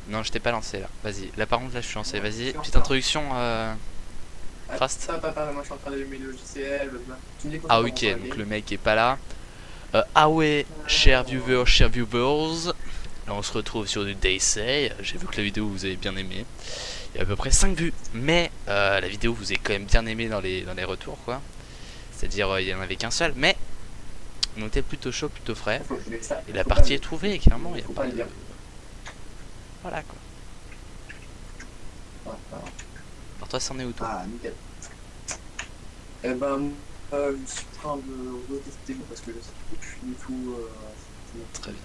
Non, je t'ai pas lancé là. Vas-y, là par contre, là je suis lancé. Vas-y, petite introduction. Fast. Moi je suis en train d'allumer le logiciel. Tu me dis quand Ah, on ok, commence à donc game. le mec est pas là. Ah ouais, chers viewers, là on se retrouve sur du Daysay. J'ai vu que la vidéo vous avez bien aimé. Il y a à peu près 5 vues. Mais la vidéo vous est quand même bien aimé dans les retours quoi. C'est-à-dire il y en avait qu'un seul. Mais on était plutôt chaud, plutôt frais. Et la partie est trouvée, clairement. Il y a pas de... Voilà quoi. Alors toi c'en est où toi? Ah, nickel. Eh ben, je suis en train de retester parce que je sais plus du tout. Très bien.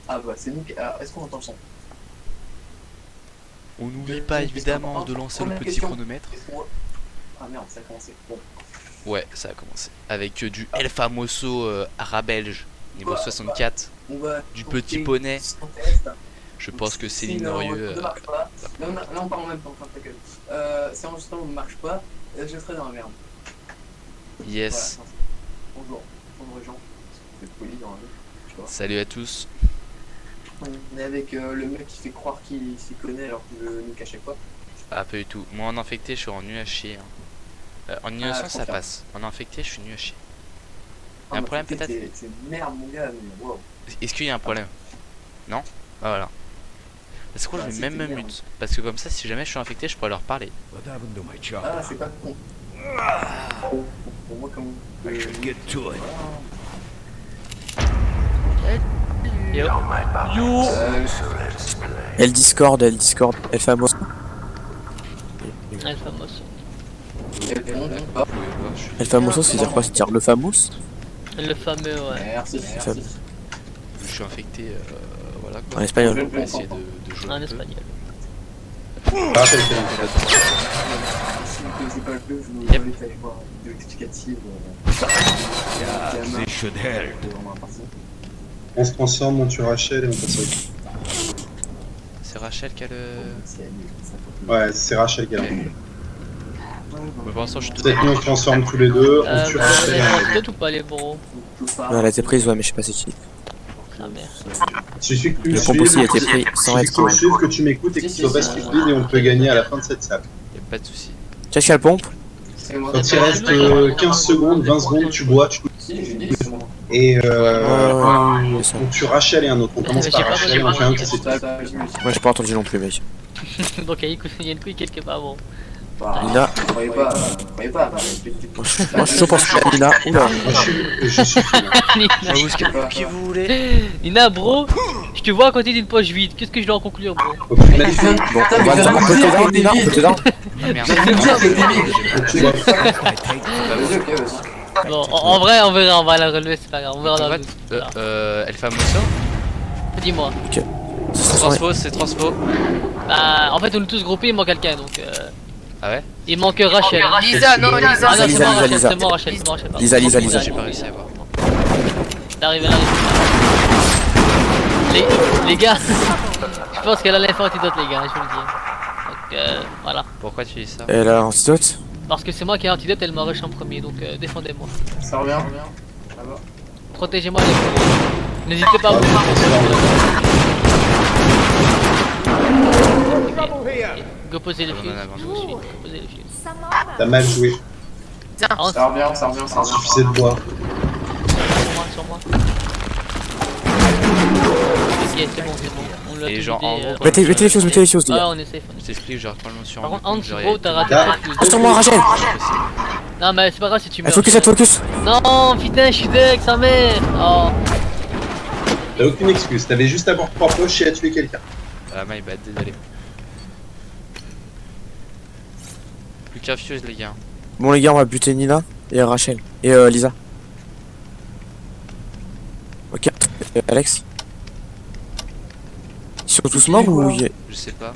Ah bah c'est nickel. Alors, est-ce qu'on entend le son? On n'oublie pas évidemment de lancer le petit chronomètre. Ah merde, ça a commencé. Bon. Ouais, ça a commencé. Avec du El Famoso Arabelge, niveau 64. Du petit poney. Je pense que Céline Norieux. Non, on parle en même temps, ta gueule. Si l'enregistrement ne marche pas, je serai dans la merde. Yes. Voilà, bonjour les gens. C'est poli dans la vie, tu vois. Salut à tous. On est avec le mec qui fait croire qu'il s'y connaît alors qu'il ne nous cachait pas. Ah, pas du tout. Moi en infecté, je suis en nul à chier. En innocent, ça passe. En infecté, je suis nul à chier. Y'a un problème peut-être? C'est merde mon gars, mais wow. Est-ce qu'il y a un problème? Non? Ah voilà. C'est quoi, je vais même me mute. Parce que comme ça, si jamais je suis infecté, je pourrais leur parler. Ah, c'est pas con. Pour moi, comme. Yo. El Discord, El Famoso. El Famoso. El Famoso, c'est dire quoi? C'est dire le famous? Le fameux, ouais. Merci. Je suis infecté, voilà quoi. En espagnol. On va essayer de jouer En un peu. espagnol. C'est pas le peu, je vous invite à aller voir une vidéo explicative. On se transforme, on tue Rachel et on passe avec. C'est Rachel qui a le... Ouais, c'est Rachel qui a Mais pour l'instant, je te Peut-être nous on se transforme tous les deux, on tue Vous Rachel avez et on peut-être ou pas les bros? Non, elle a été prise, ouais, mais je sais pas c'est qui. Ah merde. Il suffit que tu me Le pompe aussi a suives, été pris sans il suffit que tu me être. suives, que tu m'écoutes et que tu sois pas stupide et on peut gagner à la fin de cette salle. Y'a pas de soucis. Tiens, je suis à la pompe. Quand il reste 15 secondes, 20 secondes, tu bois, tu... et on tue Rachel et un autre. On commence par Rachel et on tue un qui s'est tué. Ouais, j'ai pas entendu non plus, mec. Donc il y a une couille quelque part, bon. Lina. Croyez pas. Moi, je suis chaud pour ce Lina. Oula. Moi je suis Qui vous voulez? Nina, bro, je te vois à côté d'une poche vide. Qu'est-ce que je dois en conclure, bro? au final. Bon, on peut te down, Lina, on peut te down. Ah merde. Bon, en vrai, on verra, on va la relever, c'est pas grave. On verra dans En le fait, doute. Voilà. El Famoso? Dis-moi. Transfo, c'est transfo. Bah, en fait, on est tous groupés, il manque quelqu'un donc. Ah ouais? Il manque Rachel. Lisa, non, Lisa. Ah non, c'est Lisa, mort, Rachel, Lisa. c'est mort, Rachel, c'est mort, Rachel. Lisa, Lisa. J'ai pas réussi à voir. Elle arrive. Les gars, je pense qu'elle a l'effet antidote, les gars, je vous le dis. Donc, voilà. Pourquoi tu dis ça? Elle a antidote. Parce que c'est moi qui ai antidote, elle m'a rush en premier, donc défendez-moi. Ça revient. Ça va. Protégez-moi les gars. N'hésitez pas à vous. Go poser les On en fuse. a avant. Je vous suis. Go poser les fuse. T'as mal joué, Ah, Ça revient. il suffisait de boire. sur moi. Ok, c'est bon. On l'a Et tout genre, vidé, en gros, Mettez les choses, les Ah, gars. on est safe. je t'explique, genre, quand je me suis Par rendu contre, en compte, dessous, genre, gros, t'as raté Ah. ta fuse. Reste sur moi, Rachel. Non, mais c'est pas grave si tu Elle meurs. focus, elle focus. Non, putain, je suis deck, sa mère. Oh. T'as aucune excuse, t'avais juste à avoir 3 poches et à tuer quelqu'un. Ah, my bad, désolé. Plus qu'un fuse, les gars. Bon, les gars, on va buter Nina et Rachel. Et Lisa. Ok. Alex. Ils sont tous morts ou il y a... Je sais pas.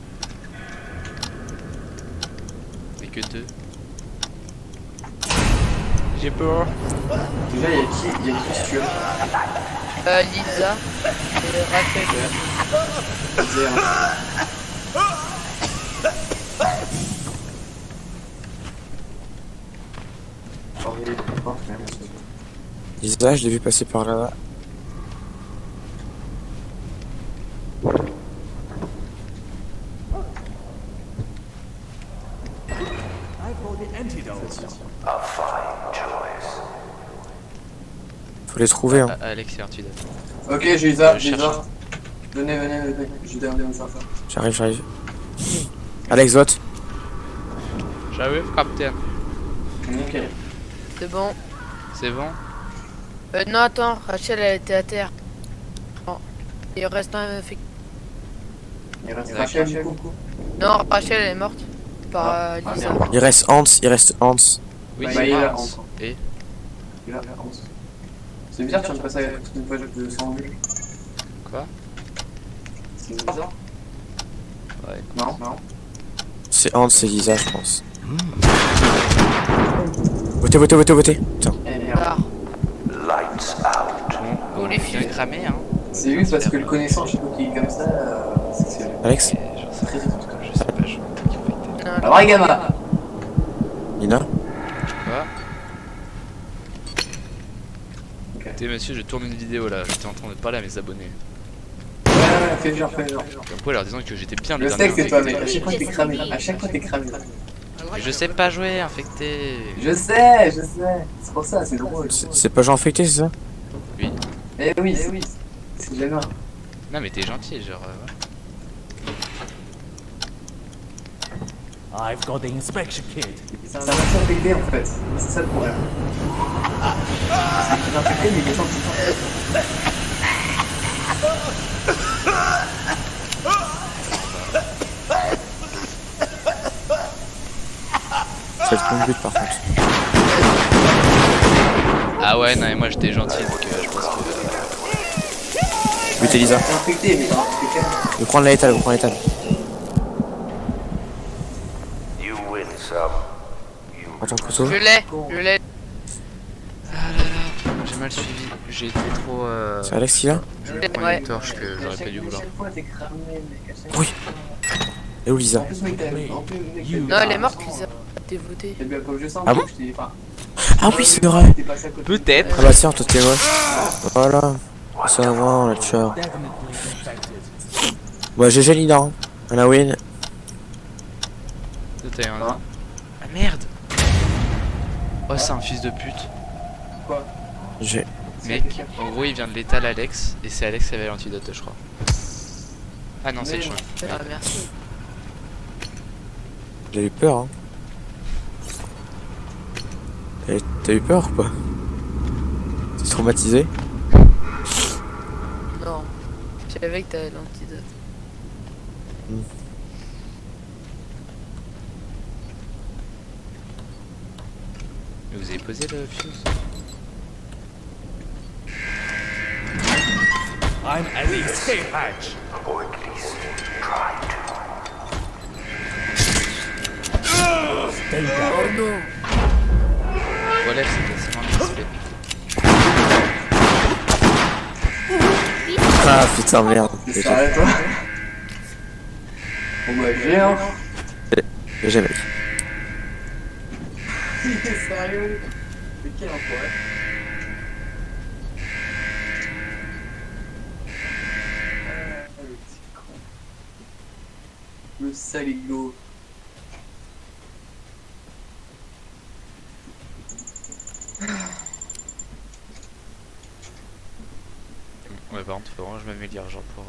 Mais que deux. J'ai peur. Déjà, il y a qui se tue? Lisa et Rachel. Lisa, je l'ai vu passer par là. Faut les trouver, hein. Alex et Artuda. Ok, j'ai ça, Je j'ai cherche. ça. Venez, j'ai dernier ça. J'arrive. Alex, vote. J'arrive, capitaine. Nickel. C'est bon. C'est bon? Non, attends, Rachel elle était à terre. Oh. Il reste un fait. Il reste D'accord. Rachel du coup. Non, Rachel elle est morte. Par Lisa. merde. Il reste Hans. Oui, Bah, c'est il a Hans. Hans. Et Il a 11. C'est bizarre, tu viens de passer à toute une page de 100 vues. quoi? C'est bizarre. Ouais. Non. C'est Hans, c'est Lisa, je pense. Votez. Putain. Eh merde. Ah. Bon, les filles. bien cramé, hein. C'est juste parce que le connaissant, je sais pas qui est comme ça, c'est Alex, J'en sais rien, en tout cas, je sais pas, je suis infecté. Non, Alors, Gamma. Nina. Quoi? Ok. Écoutez, monsieur, je tourne une vidéo là, j'étais en train de parler à mes abonnés. Ouais, fais genre. Comme quoi, leur disant que j'étais bien le Je sais dernier que c'est toi, infecté. mec. À chaque fois, t'es cramé. Mais je sais pas jouer, infecté. Je sais. C'est pour ça, c'est drôle. C'est pas Jean infecté, c'est ça? Eh oui. C'est gênant. Non, mais t'es gentil, genre. Ouais. I've got the inspection kit. C'est un infecté infecté en fait. C'est ça le problème. C'est un infecté, mais il est sans C'est le bon but par contre. Ah ouais, non, mais moi j'étais gentil, donc je pense que. Butez Lisa. C'est infecté, mais pas infecté. Vous prenez l'étal. Attends, couteau. Je l'ai. Ah là là, j'ai mal suivi. J'ai été trop. C'est Alex qui l'a? Je vais prendre une torche que j'aurais pas dû vouloir. À chaque fois, t'es cramé, mec. À chaque Oui. Et où Lisa? En plus, mec, Non, elle est morte, Lisa. T'es voté. T'es bien comme je sens. Ah bon? Je t'ai pas. Ah oui, c'est vrai. T'es passé à côté. Peut-être. Ah bah tiens, toi t'es moche. Voilà. Ça va, on l'a tué. Definitely infected. Bah GG Nina. On a win. T'as un. Hein? Ah merde! Oh, c'est un fils de pute. Quoi? J'ai. Mec, en gros, il vient de l'étal Alex, et c'est Alex qui avait l'antidote, je crois. Ah non, c'est le chien. Ah, merci. J'ai eu peur, hein. T'as eu peur ou pas? T'es traumatisé? Non. Je savais que t'avais l'antidote. Mais vous avez posé le fuse? I'm at the escape hatch. Stay down. Oh non. Relève, c'est quasiment XP. Ah putain, merde. C'est sérieux, toi? Bon, bah, j'ai un. GG mec. Il est sérieux? Mais quel enfoiré? Le petit con. Le saligo. Ouais, par contre, faut vraiment que je m'améliore, genre pour.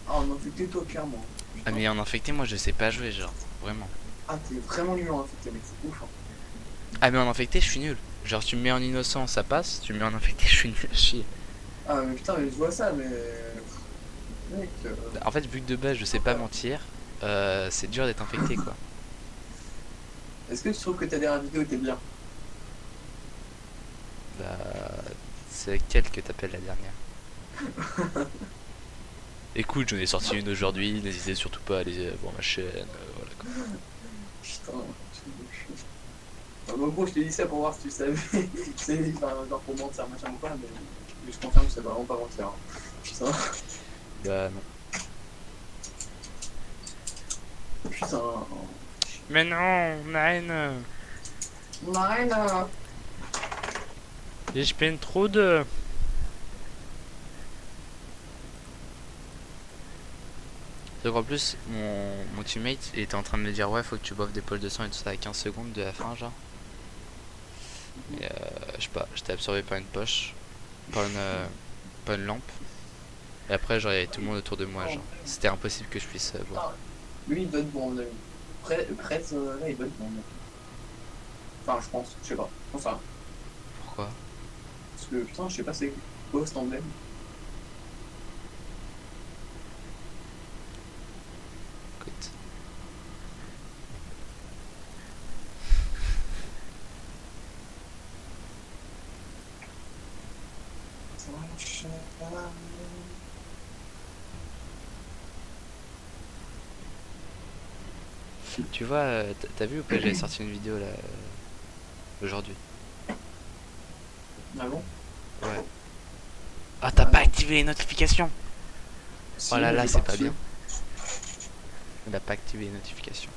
Ah, on a infecté toi, clairement. Ah, mais en infecté, moi je sais pas jouer, genre. Vraiment. Ah, t'es vraiment nul en infecté, mec, c'est ouf. Hein. Ah, mais en infecté, je suis nul. Genre, tu me mets en innocent, ça passe. Tu me mets en infecté, je suis nul à chier. Ah, mais putain, mais je vois ça, mais. Mec. En fait, vu que de base, je sais pas mentir, c'est dur d'être infecté, quoi. Est-ce que tu trouves que ta dernière vidéo était bien? Bah. C'est laquelle que t'appelles la dernière? Écoute, j'en ai sorti une aujourd'hui, n'hésitez surtout pas à aller voir ma chaîne, voilà quoi. Putain, en gros, je t'ai dit ça pour voir si tu savais. C'est enfin, genre pour mentir, machin ou pas, mais je confirme que c'est vraiment pas mentir. Hein. Putain, Bah non. putain. Mais non, nein! Nein! Ich bin Trude! Donc en plus, mon teammate il était en train de me dire ouais, faut que tu boives des poches de sang et tout ça à 15 secondes de la fin, genre. Et je sais pas, j'étais absorbé par une poche, par une lampe. Et après, genre, il y avait tout le monde autour de moi, genre. C'était impossible que je puisse boire. Lui, il doit être bon, mon ami. Près, là, il doit être bon, mon ami. Enfin, je pense, je sais pas. Enfin, Pourquoi? parce que putain, je sais pas c'est quoi cet emblème. Écoute. Tu vois, t'as vu ou pas, j'avais sorti une vidéo là aujourd'hui. Ah bon? Ouais. Ah, t'as pas activé les notifications? Si, Oh là là, j'ai c'est pas reçu. bien. Il a pas activé les notifications.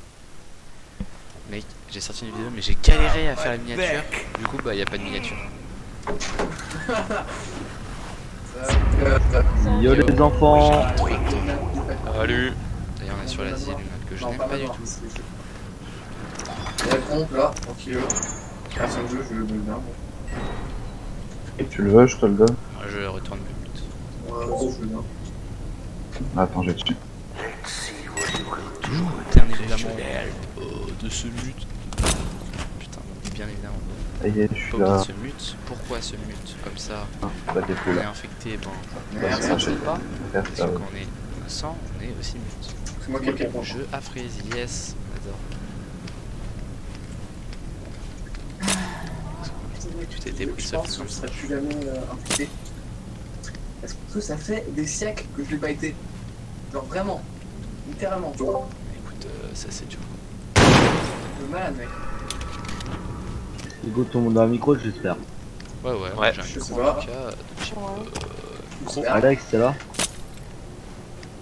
Mec, j'ai sorti une vidéo mais j'ai galéré à faire la miniature. Du coup, bah y a pas de miniature. Yo les enfants. Salut. D'ailleurs, on est sur l'asile que je Non, n'aime pas pas du maintenant, tout. c'est la pompe là, tranquille. Création de jeu, je le veux bien. Tu le veux, je te le donne. Moi, je retourne mes buts. Ouais, je veux bien. Attends, j'ai dessus. Toujours, bien évidemment, de ce mute. Putain, bien évidemment. Ça y est, je suis Pas là. oublier de ce mute. Pourquoi ce mute? Comme ça, Ah, bah, t'es plus on est là. infecté, ben, Merde, ça ne sait pas. Faire Parce ça, que ouais. quand on est innocent, on est aussi mute. C'est moi qui ai le point. Jeu à frise, yes, on adore. Tu t'étais pris Je ce pense que je serai plus jamais impliqué. Parce que ça fait des siècles que je l'ai pas été. Genre vraiment. Littéralement, tu vois. Écoute, ça c'est dur. Le malade, mec. Hugo, tout le monde a un micro, j'espère. Ouais, j'ai un je sais micro pas. en tout cas, de type, J'espère. Alex, t'es là?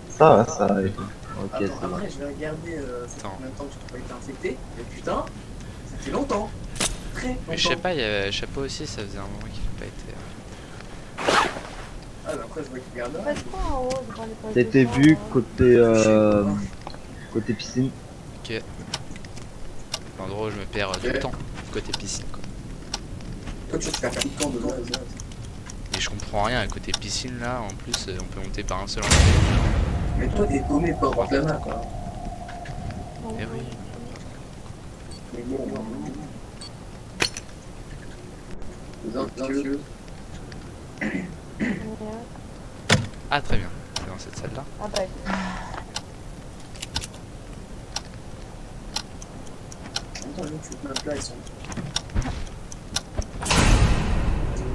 Ça va, ça arrive. Ok, Attends, ça va. après, je vais regarder ça fait Attends. combien de temps que tu n'as pas été infecté. Et putain, ça fait longtemps. Très longtemps. mais je sais pas, il y avait Chapeau aussi, ça faisait un moment qu'il n'a pas été. Ah, bah après, je vois qu'il regarde. Faites quoi en haut devant les postes T'étais de sang, vu côté piscine. Ok. L'endroit où je me perds tout le temps, côté piscine quoi. Toi, tu fais un camp de base. Et je comprends rien, à côté piscine là, en plus on peut monter par un seul endroit. Mais toi, t'es paumé pas avoir de la main, quoi. Eh oui. Mais bon, Yeux. Ah très bien, c'est dans cette salle là. Ah bah, Attends, je suis plein là, ils sont.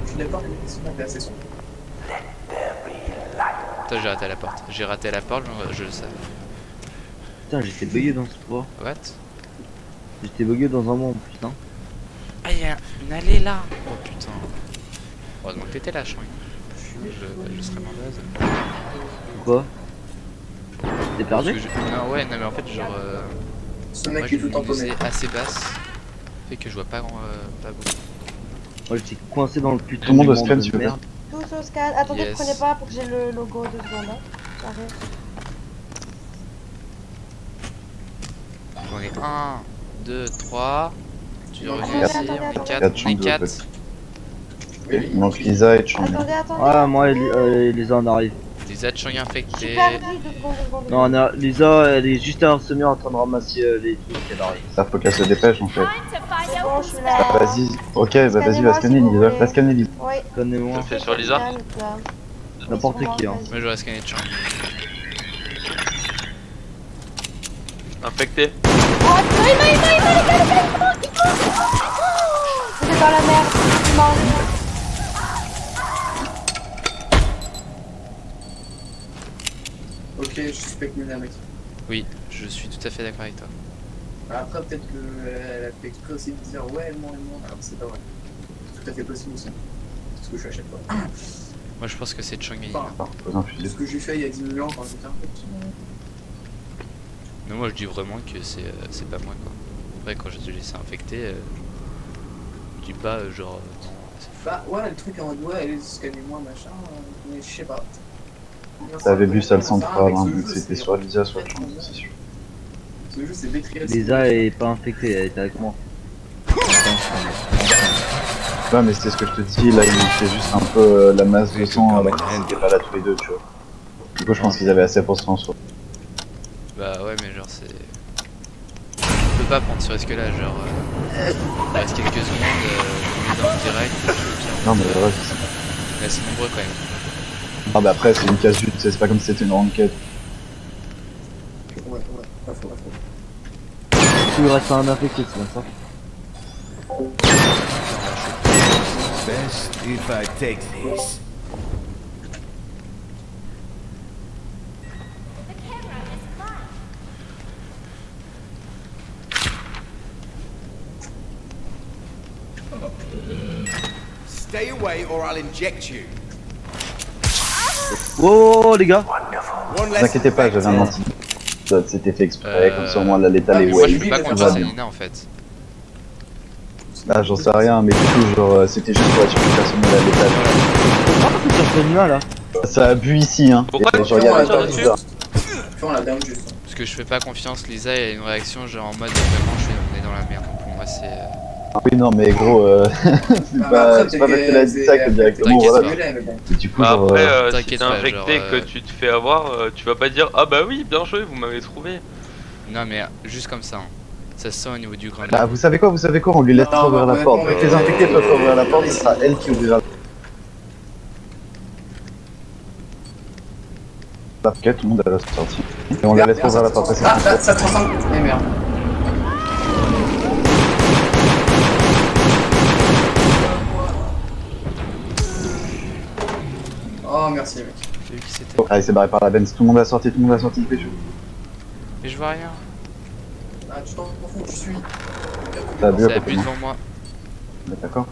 Je suis d'accord que les sont pas assez sombres. Toi j'ai raté la porte. J'ai raté la porte, je le savais. Putain, j'étais bugué dans ce sport. What? J'étais bugué dans un monde, putain. Ah y'a une allée là. Oh putain. Heureusement que t'étais là, Chang. Je serais mort de hasard. Pourquoi? T'es perdu? Parce que non, ouais, non mais en fait genre... Ce moi mec j'ai est tout une tamponné. musée assez basse. Fait que je vois pas pas beaucoup. Moi j'étais coincé dans le putain Tout le monde du au scan, de s'il vous plaît. merde. tous au scan. Attendez, Yes. prenez pas pour que j'ai le logo 2 secondes. Hein. J'arrive. On est 1, 2, 3. Tu reviens Attendez, ici, attendez, on est attendez. 4. Quatre On est chambres de 4. l'autre côté. Il manque Lisa et Chang. Attendez, attendez. Ouais, moi et Lisa on arrive. Des Chang Je suis infectés. perdu 2 secondes, 2 secondes. Non, on a Lisa, elle est juste derrière ce mur en train de ramasser les trucs, elle arrive. Ça faut qu'elle se dépêche en fait. C'est bon, je suis là. Vas-y, ok, bah vas-y, va Scannez-moi, scanner si vous Lisa. voulez. Va scanner Lisa. Oui. Connais-moi. fais sur Lisa. N'importe qui, hein. Moi je vais scanner Chang. Infecté. Oh, il m'a, les gars, il faut. Vous êtes dans la merde. Il mange. Ok, je suspecte Mina, mec. Oui, je suis tout à fait d'accord avec toi. Après, peut-être qu'elle a fait exprès aussi de dire ouais, moi, alors c'est pas vrai. C'est tout à fait possible aussi. C'est ce que je fais à chaque fois. Moi je pense que c'est Chang et Enfin, Nina. Alors, pose un c'est fusil. ce que j'ai fait il y a 10 000 ans quand j'étais un peu petit. Non, moi je dis vraiment que c'est pas moi quoi. Après quand je te laisse infecté, je dis pas genre... non, c'est fou. Bah ouais, le truc en mode ouais, allez, scannez-moi, machin, mais je sais pas. T'avais vu salle centrale, hein, donc c'était soit Lisa, soit Chang, c'est sûr. Ce jeu, c'est Betriel. Lisa est pas infectée, elle était avec moi. Ouais, mais c'était ce que je te dis, là, il fait juste un peu la masse de sang, alors qu'ils étaient pas là tous les deux, tu vois. Du coup, je pense qu'ils avaient assez pour se transformer. Bah ouais, mais genre c'est... On peut pas prendre ce risque là, genre... il reste quelques secondes, on est dans le direct, Non, mais ouais, c'est ça. on est assez nombreux quand même. Ah, bah après, c'est une casse vue, c'est pas comme si c'était une enquête. Ouais, pas faux. Il reste un infecté, c'est comme ça. Best if I take this. Stay away or I'll inject you. Oh les gars. One Ne less vous inquiétez pas, j'avais un infected. antidote, c'était fait exprès, comme ça au moins la létale Ah, est mais Moi je way. fais pas tout confiance va à bien. Nina en fait. Ah, j'en sais rien, mais du coup, genre, c'était juste pour être sûr que personne ne la létale. Pourquoi tu as fait là là? Ça a bu ici, hein. Pourquoi Et tu genre, il y fais avait un pas dessus bizarre. On la down juste. Parce que je fais pas confiance, Lisa elle a une réaction genre en mode vraiment on est dans la merde. Donc pour moi c'est... Oui, non, mais gros, c'est pas facile à dire ça que directement, T'inquiète voilà. pas. Et du coup, Bah genre, après, si t'inquiète t'es pas, infecté genre, que tu te fais avoir, tu vas pas dire ah bah oui, bien joué, vous m'avez trouvé. Non mais juste comme ça, hein. Ça se sent au niveau du grain. bah, vous savez quoi, on lui laisse Non, ouvrir bah, la porte. honnêtement, Les infectés peuvent ouvrir la porte, ce sera elle qui ouvrira la porte. Tout le monde à la sortie. Et on la laisse ouvrir la porte. Ah, ça transforme. Eh merde. Oh, merci, mec. J'ai vu qui c'était. Allez, c'est barré par la Benz. Tout le monde a sorti, pécho. Mais je vois rien. Ah, tu t'en fous, je suis. T'as vu, Ça à appuie côté de devant moi. moi. D'accord.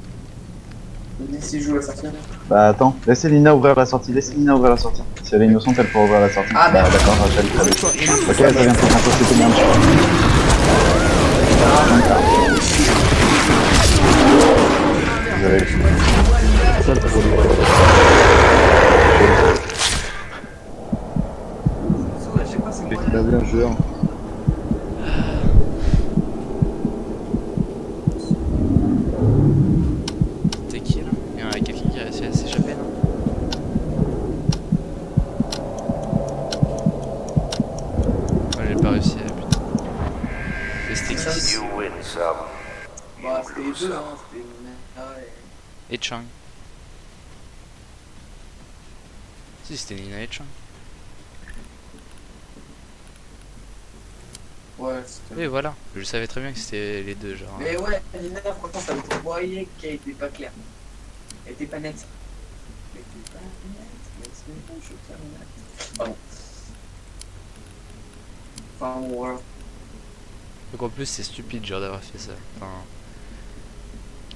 D'ici, je joue à sortir. Bah attends, laissez Lina ouvrir la sortie, Si elle est innocente, elle pourra ouvrir la sortie. Ah, bah merde. d'accord, Rachel, très bien. Ok, ça vient de prendre c'était bien. Désolé. T'as bien joué, hein. T'es qui là? Il y a quelqu'un qui a réussi à s'échapper non? Moi j'ai pas réussi à putain. Et c'était qui? Bah, c'était les deux, hein. C'était Nina Et Chang. Si c'était Nina et Chang. Ouais, c'était. Oui voilà, je savais très bien que c'était les deux genre. Mais ouais, Nina, franchement, ça vous voyez qu'elle était pas claire. Elle était pas nette. Elle était pas nette. Mais c'est bon, je suis clair, nette. Pardon. Enfin, bon, voilà. Donc en plus c'est stupide genre d'avoir fait ça. Enfin...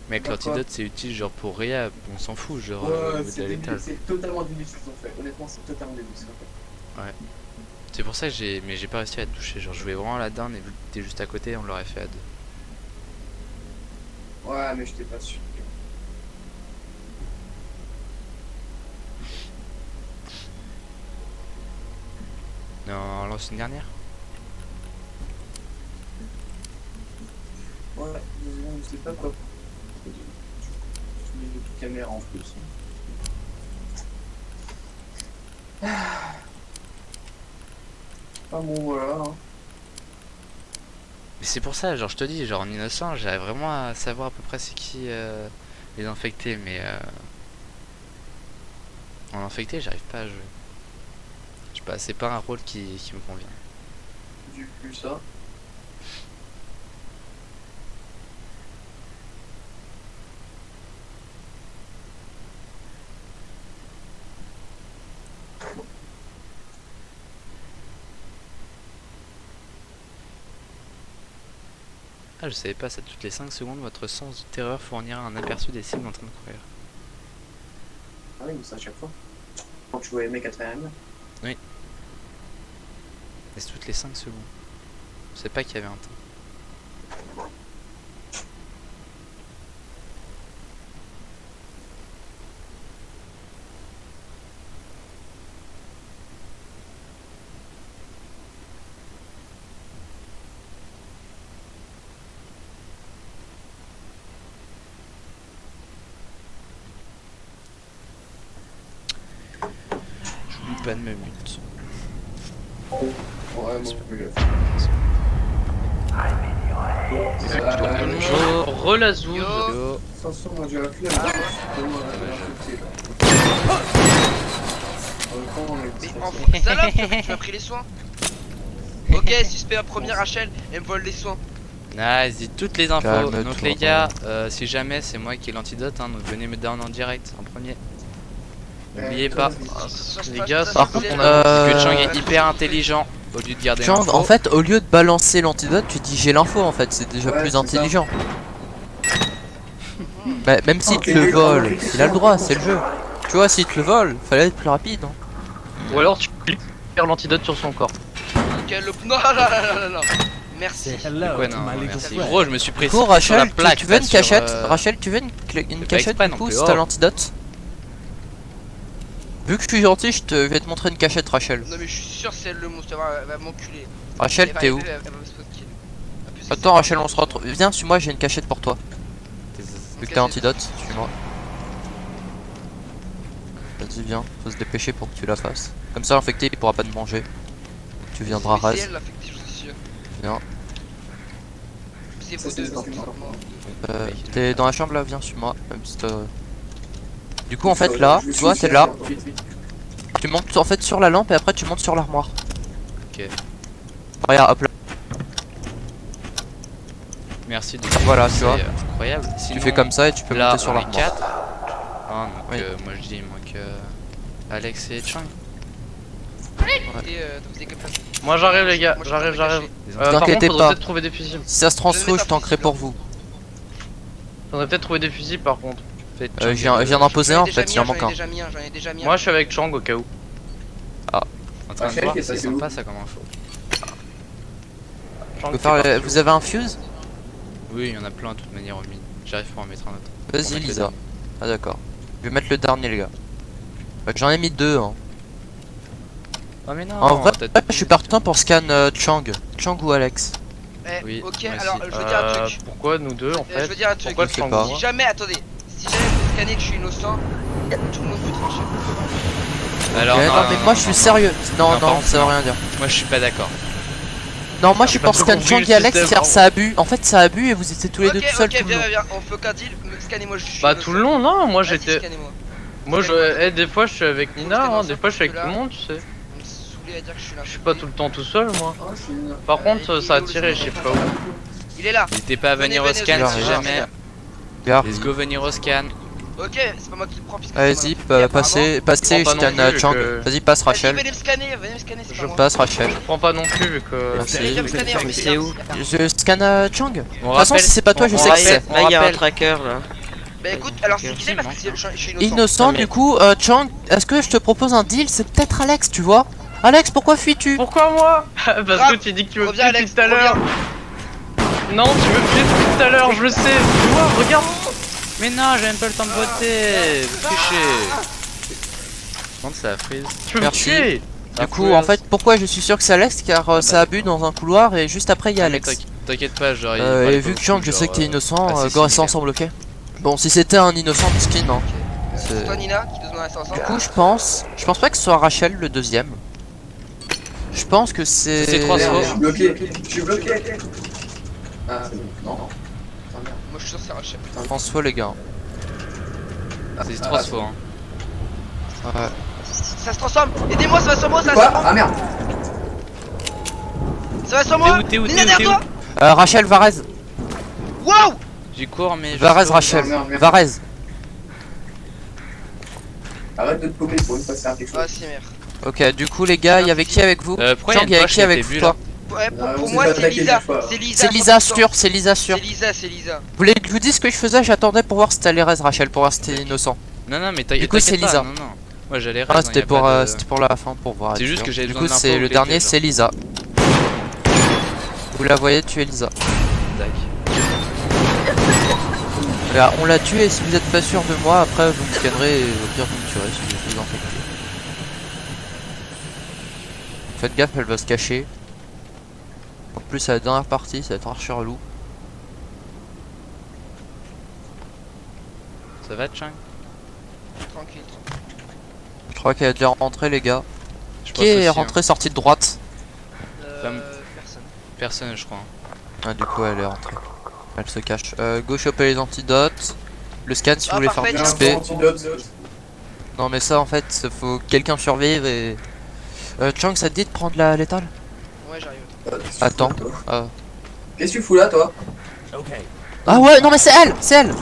Mec Pourquoi l'antidote c'est utile genre pour réhab, on s'en fout genre au Ouais, niveau de la létale. c'est totalement débile ce qu'ils ont fait. Honnêtement, c'est totalement débile ce qu'ils ont fait. C'est pour ça que j'ai pas réussi à te toucher, genre je voulais vraiment la down et vu que t'es juste à côté on l'aurait fait à deux. Ouais, mais j'étais pas sûr. Non, on lance une dernière. Ouais, je sais pas quoi. Je mets une caméra en plus. Ah bon, voilà. Hein. Mais c'est pour ça, genre je te dis, genre en innocent, j'arrive vraiment à savoir à peu près c'est qui les infectés, mais en infecté j'arrive pas à jouer. Je sais pas, c'est pas un rôle qui me convient. J'ai vu ça. Ah je savais pas, ça toutes les 5 secondes votre sens de terreur fournira un aperçu des cibles en train de courir. Ah oui, mais ça à chaque fois. Quand tu vois les mecs à travers la main. Oui. Et c'est toutes les 5 secondes. Je sais pas qu'il y avait un temps. pas de me mute. Ouais, moi, Bonjour, relazouz. Yo. attention, moi j'ai la flemme. Salope, tu m'as pris les soins. Ok, suspect à première, Rachel, elle me vole les soins. Nice, dis toutes les infos. Calme-toi, Donc les gars, si jamais c'est moi qui ai l'antidote, hein, donc venez me down en direct en premier. N'oubliez pas. Les gars, Par contre, que Chang est hyper intelligent au lieu de garder Chang, l'info. en fait, au lieu de balancer l'antidote, tu dis j'ai l'info en fait, c'est déjà plus intelligent. Bah, même s'il te le vole, il a le droit, c'est le jeu. Tu vois, s'il te le vole, fallait être plus rapide. Hein. Ou alors tu perds l'antidote sur son corps. Ok, le... Non, non, non. Merci. Ouais, non, merci. Gros, je me suis Du précipité coup, sur la Rachel, plaque. tu veux une pas sur, cachette Rachel, tu veux une cachette exprès du non coup plus, si t'as oh. l'antidote? Vu que je suis gentil, je vais te montrer une cachette, Rachel. Non mais je suis sûr c'est elle le monstre, elle va m'enculer. Rachel, Elle va t'es où? arriver, elle va me spot kill. En plus, Attends, Rachel, on se retrouve. Viens, suis-moi, j'ai une cachette pour toi. Vu que t'as l'antidote, suis-moi. Vas-y, viens, faut se dépêcher pour que tu la fasses. Comme ça, l'infecté il pourra pas te manger. Tu viendras c'est rase. elle l'affectée, je suis sûr. Viens. C'est vous deux. T'es dans la chambre là, viens, suis-moi. Du coup, en fait, là, tu vois, t'es là. Tu montes en fait sur la lampe et après tu montes sur l'armoire. Ok. Regarde, hop là. Merci de Voilà, tu vois. Incroyable. Tu Sinon, fais comme ça et tu peux là, monter sur on est l'armoire. 4. Ah, donc Oui. moi je dis, il manque Alex et Chang. Moi j'arrive les gars, j'arrive. Par contre, T'inquiétez faudrait pas. peut-être trouver des fusibles. Si ça se transfo, je tankerai pour vous. Faudrait peut-être trouver des fusibles par contre. Je viens d'en poser un en fait, il en manque un. Moi je suis avec Chang au cas où. Ah. En train de voir, c'est sympa ça comme info. Vous avez un fuse? Oui, il y en a plein de toute manière au mine. J'arrive pas à en mettre un autre. Vas-y Lisa. Ah d'accord. Je vais mettre le dernier les gars. J'en ai mis deux hein. Oh mais non. En vrai, je suis partant pour scan Chang. Chang ou Alex. Oui, ok, alors je veux dire un truc. Pourquoi nous deux en fait? Je veux dire un truc. Pourquoi je sais pas. Si jamais, attendez, si jamais vous scannez que je suis innocent, tout le monde peut trancher. Alors, non, mais moi je suis sérieux. Non, par non, contre, ça veut rien dire. Moi je suis pas d'accord. Non, moi je suis pas pour trop scan compris Chang le et Alex système, car hein. ça a bu. En fait, ça a bu et vous étiez tous les deux tout seuls Ok, tout le long. viens, on fait qu'un deal, scannez-moi, je suis Bah tout le long, non, moi j'étais. Scannez-moi. Moi des fois je suis avec Nina, hein, des fois je suis avec tout le monde, tu sais. On me saoulé à dire que je suis là. Je suis pas tout le temps tout seul moi. Par contre ça a tiré, je sais pas où. Il est là. N'hésitez pas à venir au Venez, scan venez, si venez. jamais. Gare. Let's go venir au scan. Ok, c'est pas moi qui le prends puisque Vas-y, passez, je prends pas non scanne plus, Chang. que- Vas-y, passe Rachel. Venez me scanner, c'est Je pas moi. passe Rachel. Je prends pas non plus vu que. Merci. Viens me scanner, Mais c'est où? Je scanne Chang. De toute On façon, rappelle- si c'est pas toi, je sais que c'est. Là, il y a un tracker là. Bah écoute, alors c'est qui c'est parce que je suis innocent. Innocent, du coup, Chang, est-ce que je te propose un deal? C'est peut-être Alex, tu vois? Alex, pourquoi fuis-tu? Pourquoi moi? Parce que tu dis que tu veux Reviens, fuir Alex, tout à l'heure. Non, tu veux fuir depuis tout à l'heure, je le sais. Tu vois, regarde. Mais non, j'ai même pas le temps de voter. Vous trichez. Comment ça freeze? Tu veux me Merci. tuer. Du coup, en fait, pourquoi je suis sûr que c'est Alex? Car ça a bu dans un couloir et juste après il y a Alex. T'inquiète pas, j'arrive. Et vu que Chang, je sais que t'es innocent, go rester ensemble, ok? Bon, si c'était un innocent, miskin, non. C'est toi Nina qui nous en reste ensemble. Du coup, je pense pas que ce soit Rachel le deuxième. Je pense que c'est. C'est trois Merde, sauts. je suis bloqué. Je suis bloqué. Ah, c'est bon. Non. Moi je suis sûr que c'est Rachel. François, les gars. C'est trois sauts. Hein. Ouais. Ça se transforme. Aidez-moi, ça va sur moi, ça va Quoi? sur moi. Ah merde. Ça va sur moi. T'es où, Nina derrière toi. Rachel, Varez. Wow. J'y cours, mais. Varez, Rachel. merde, merde. Varez. Arrête de te paumer pour une fois, ça sert à quelque Ah chose. si merde. Ok, du coup, les gars, il y avait qui avec vous? Pourquoi il y a Chang, une il y avait poche qui qui avec était vue, toi? Ouais, Ah, pour on moi s'est c'est pas attaqué Lisa. cette fois. C'est Lisa. C'est Lisa 100%. sûr, c'est Lisa sûr. C'est Lisa. Vous voulez que je vous dise ce que je faisais? J'attendais pour voir si t'allais reste Rachel, pour voir si t'es innocent. Non, non, mais Du coup, c'est t'inquiète pas, Lisa. Non, non. Moi j'allais Ah, reste, c'était y a pas de- pour la fin, pour voir. C'est juste que j'avais Du besoin coup, d'infos c'est le les dernier, deux, c'est Lisa. Vous la voyez tuer Lisa. Tac. Là, on l'a tué, et si vous êtes pas sûr de moi, après vous me scannerez et au pire vous me tuerez si je suis infecté. Faites gaffe, elle va se cacher. En plus, à la dernière partie, ça va être archi relou. Ça va, Chang? Tranquille. Je crois qu'elle est déjà rentrée, les gars. Je Qui est aussi, rentré sorti de droite? Femme. Personne. Personne, je crois. Ah, du coup, elle est rentrée. Elle se cache. Go choper les antidotes. Le scan si vous voulez faire parfait, du XP. Non, mais ça, en fait, faut quelqu'un survivre et. Chang, ça te dit de prendre la létale? Ouais, j'arrive. Attends. Qu'est-ce que tu fous là, toi? Ah ouais, non, mais c'est elle! C'est elle!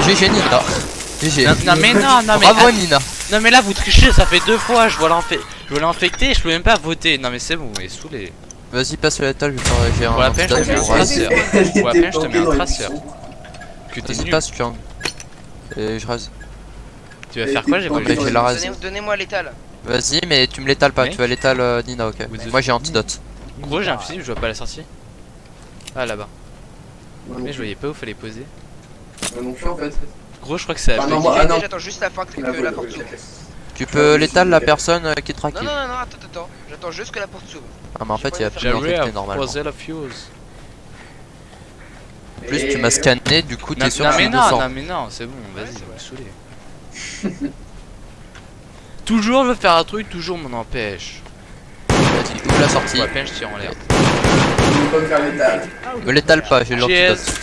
GG Nina. GG. Non mais non, non mais. Bravo Nina. Non mais là vous trichez, ça fait 2 fois, je vois l'infecter, je peux même pas voter. Non mais c'est bon, vous m'avez saoulé. Vas-y, passe la létale, j'ai un Pour la peine, je te mets un traceur. Pour la peine, je te mets un traceur. Que t'es Vas-y, nul. passe Chang. Et je rase. Tu vas faire quoi? J'ai pas Mais j'ai la rase. Donnez-moi l'étal. Vas-y, mais tu me l'étales pas, Mec. tu vas l'étale Nina, ok. Moi j'ai antidote. Gros, j'ai un fusil, je vois pas la sortie. Ah là-bas. Mais je voyais pas où fallait poser. Non plus en fait. Gros, je crois que c'est à non, moi, non. J'attends juste la fin que la porte s'ouvre. Tu peux l'étale la personne qui te traque. Non, attends. J'attends juste que la porte s'ouvre. Ah, mais en fait, il y a plus J'arrive d'infectés à normalement. poser la fuse. En plus, tu m'as scanné, du coup, t'es sûr Non que mais c'est non, 200. non mais non, c'est bon, vas-y, ça va me saouler. Toujours je veux faire un truc, toujours m'en empêche. Vas-y, ouvre la sortie. Pour la peine, je tire en l'air. Tu peux pas me faire l'étal. Me l'étale pas, j'ai l'antidote. Cheers.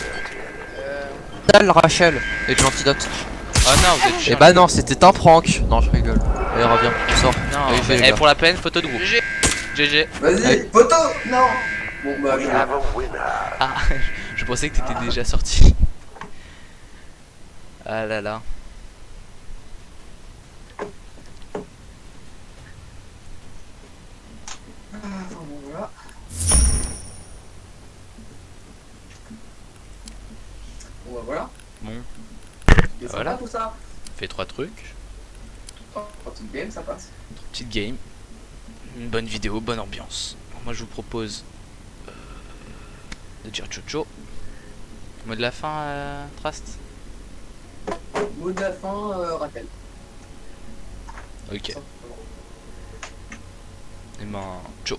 L'étale Rachel et de l'antidote. Oh non, vous êtes Et chiant. bah non, c'était un prank. Non, je rigole. Allez, reviens, sors. Non, Allez, mais, les eh, gars. pour la peine, photo de groupe. GG. GG. Vas-y, poteau. Non. Bon bah je... Ah, je pensais que t'étais déjà sorti. Ah là là. Bon voilà. Bon bah voilà. Bon, C'est voilà. sympa tout ça. fait 3 trucs. Oh, petite game ça passe. Petite game. Une bonne vidéo, bonne ambiance. Moi je vous propose de dire ciao. Mot de la fin, Trust. Mot de la fin, rappel. Ok. Et ben, ciao.